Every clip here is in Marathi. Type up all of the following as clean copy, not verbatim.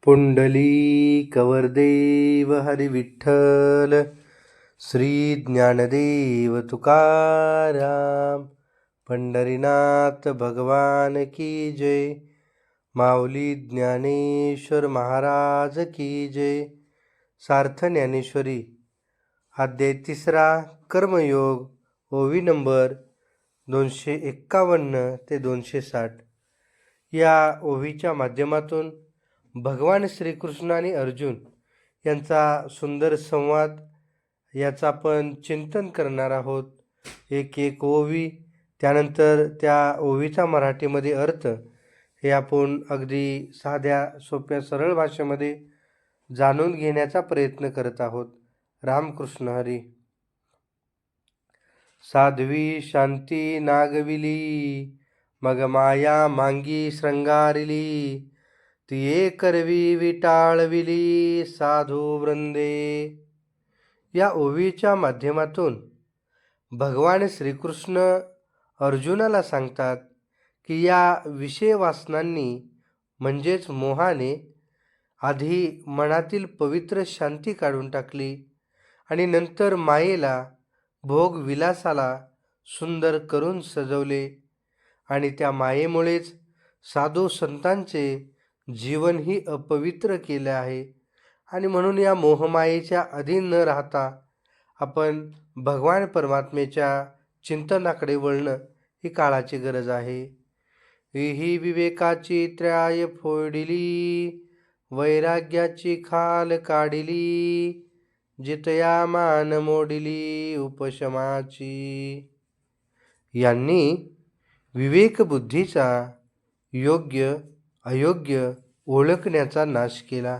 पुंडलीकवरदेव हरी विठ्ठल, श्री ज्ञानदेव तुकाराम, पंढरीनाथ भगवान की जय, माऊली ज्ञानेश्वर महाराज की जय. सार्थ ज्ञानेश्वरी अध्याय 3 कर्मयोग, ओवी नंबर 251 ते 260. या ओवीच्या माध्यमातून भगवान श्रीकृष्ण आणि अर्जुन यांचा सुंदर संवाद याचा आपण चिंतन करणार आहोत. एक ओवी, त्यानंतर त्या ओवीचा मराठीमध्ये अर्थ हे आपण अगदी साध्या सोप्या सरळ भाषेमध्ये जाणून घेण्याचा प्रयत्न करत आहोत. रामकृष्ण हरी. साध्वी शांती नागविली, मग माया मांगी श्रंगारिली, तिये करवी विटाळविली साधू वृंदे. या ओवीच्या माध्यमातून भगवान श्रीकृष्ण अर्जुनाला सांगतात की या विषय वासनांनी म्हणजेच मोहाने आधी मनातील पवित्र शांती काढून टाकली आणि नंतर मायेला भोग विलासाला सुंदर करून सजवले आणि त्या मायेमुळेच साधू संतांचे जीवनही अपवित्र केले आहे. आणि म्हणून या मोहमायेच्या अधीन न राहता आपण भगवान परमात्मेच्या चिंतनाकडे वळणं ही काळाची गरज आहे. ही विवेकाची त्राय फोडिली, वैराग्याची खाल काढिली, जितया मान मोडिली उपशमाची. यांनी विवेक बुद्धीचा योग्य अयोग्य ओळखण्याचा नाश केला,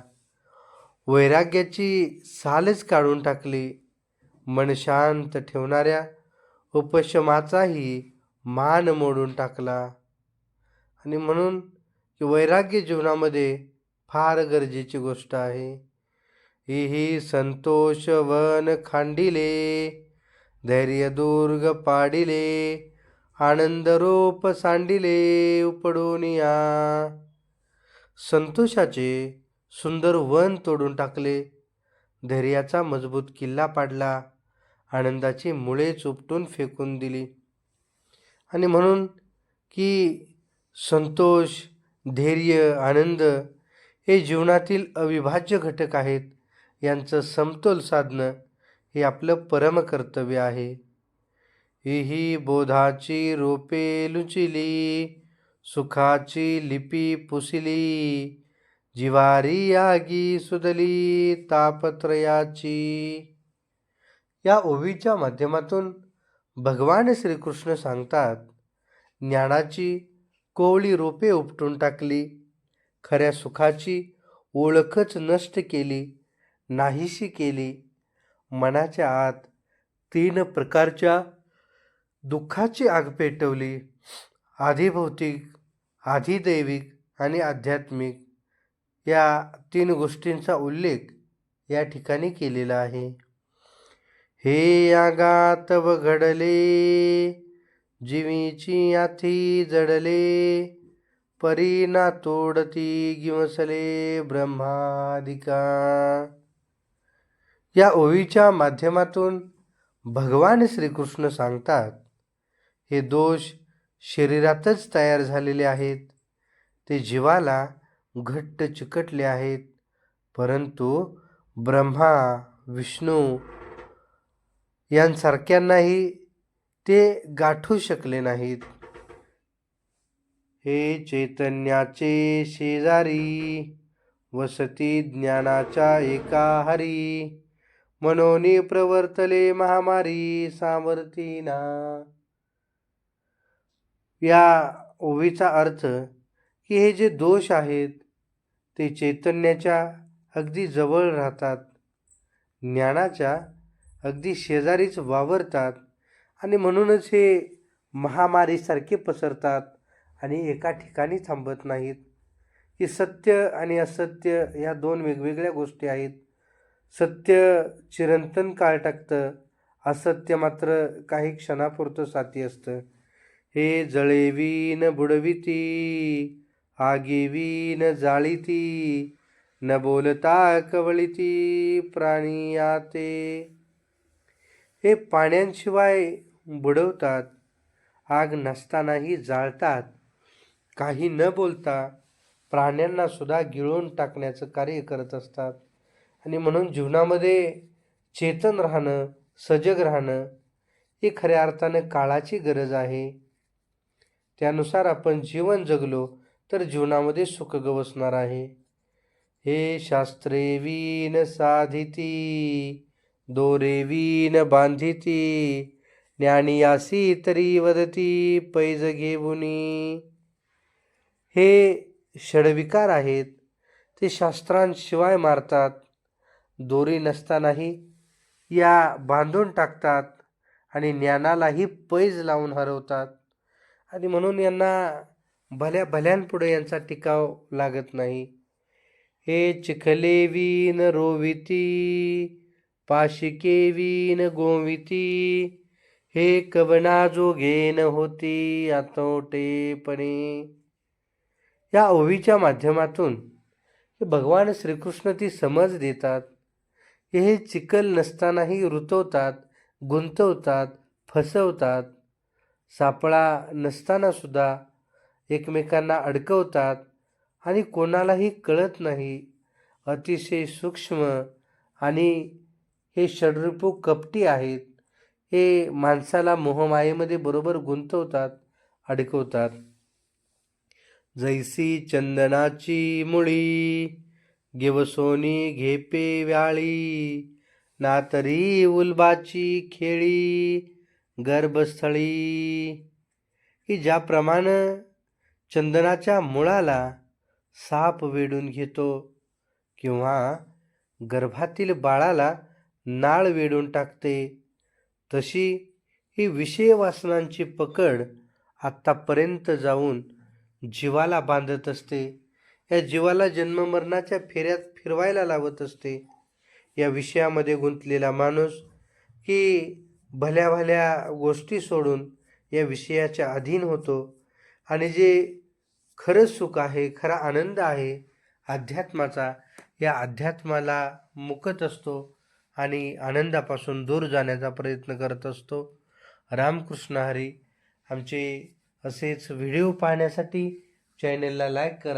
वैराग्याची सालच काढून टाकली, मन शांत ठेवणाऱ्या उपशमाचाही मान मोडून टाकला. आणि म्हणून वैराग्य जीवनामध्ये फार गरजेची गोष्ट आहे. ही संतोष वन खांडिले, धैर्य दुर्ग पाडिले, आनंद रोप सांडिले उपडून या. संतोषाचे सुंदर वन तोडून टाकले, धैर्याचा मजबूत किल्ला पाडला, आनंदाची मुळेच उपटून फेकून दिली. आणि म्हणून की संतोष, धैर्य, आनंद हे जीवनातील अविभाज्य घटक आहेत. यांचं समतोल साधणं हे आपलं परम कर्तव्य आहे. ही बोधाची रोपे लुचिली, सुखाची लिपी पुसिली, जिवारी आगी सुदली तापत्रयाची. या ओवीच्या माध्यमातून भगवान श्रीकृष्ण सांगतात, ज्ञानाची कोवळी रोपे उपटून टाकली, खऱ्या सुखाची ओळखच नष्ट केली, नाहीशी केली, मनाच्या आत 3 प्रकारच्या दुःखाची आग पेटवली, आधी भौतिक, आधी दैविक आणि आध्यात्मिक. या 3 गोष्टींचा उल्लेख या ठिकाणी केलेला आहे. हे आगात व घडले, जीवीची आथी जडले, परी ना तोडती गिवसले ब्रह्मादिका. या ओवीच्या माध्यमातून भगवान श्रीकृष्ण सांगतात, हे दोष शरीरातच तयार झालेले आहेत, ते जीवाला घट्ट चिकटले आहेत, परंतु ब्रह्मा विष्णू यांसारख्यांनाही ते गाठू शकले नाहीत. हे चैतन्याचे शेजारी, वसती ज्ञानाच्या एका हरी, मनोनी प्रवर्तले महामारी सामर्थीना. या ओवीचा अर्थ की हे जे दोष आहेत ते चैतन्याच्या अगदी जवळ राहतात, ज्ञानाच्या अगदी शेजारीच वावरतात आणि म्हणूनच हे महामारीसारखे पसरतात आणि एका ठिकाणी थांबत नाहीत. की सत्य आणि असत्य या 2 वेगवेगळ्या गोष्टी आहेत. सत्य चिरंतन काळ टाकतं, असत्य मात्र काही क्षणापुरतं साथी असतं. हे जळेवीन बुडविती, आगीवीन जाळीती, न बोलता कवळिती प्राणी आते. हे पाण्यांशिवाय बुडवतात, आग नसतानाही जाळतात, काही न बोलता प्राण्यांना सुद्धा गिळून टाकण्याचं कार्य करत असतात. आणि म्हणून जीवनामध्ये चेतन राहणं, सजग राहणं ही खऱ्या अर्थानं काळाची गरज आहे. त्यानुसार आपण जीवन जगलो तर जीवनामध्ये सुख गवसणार आहे. हे शास्त्रे वीण साधिती, दोरे वीण बांधिती, ज्ञानी यासी तरी वदती पैज घेऊनी. हे षडविकार आहेत, ते शास्त्रांशिवाय मारतात, दोरी नसतानाही या बांधून टाकतात आणि ज्ञानालाही पैज लावून हरवतात. आणि म्हणून यांना भल्या भल्यांपुढे यांचा टिकाव लागत नाही. हे चिखले वीण रोविती, पाशिके वीण गोविती, हे कवना जोगेन होती आतोटेपणे. या ओवीच्या माध्यमातून भगवान श्रीकृष्ण ती समज देतात. हे चिखल नसतानाही रुतवतात, गुंतवतात, फसवतात, सापळा नसताना सुद्धा एकमेकांना अडकवतात आणि कोणालाही कळत नाही. अतिशय सूक्ष्म आणि हे षडरिपू कपटी आहेत. हे माणसाला मोहमायेमध्ये बरोबर गुंतवतात, अडकवतात. जैसी चंदनाची मुळी, गिवसोनी घेपे व्याळी, ना तरी उलबाची खेळी गर्भस्थळी. की ज्याप्रमाणे चंदनाच्या मुळाला साप वेढून घेतो किंवा गर्भातील बाळाला नाळ वेढून टाकते, तशी ही विषय वासनांची पकड आत्तापर्यंत जाऊन जीवाला बांधत असते. या जीवाला जन्ममरणाच्या फेऱ्यात फिरवायला लावत असते. या विषयामध्ये गुंतलेला माणूस की भल्या भल्या गोष्टी सोडून या विषयाच्या अधीन होतो आणि जे खरं सुख आहे, खरा आनंद आहे अध्यात्माचा, या अध्यात्माला मुकत असतो आणि आनंदापासून दूर जाण्याचा प्रयत्न करत असतो. रामकृष्ण हरी. आमचे असेच व्हिडिओ पाहण्यासाठी चॅनलला लाईक करा.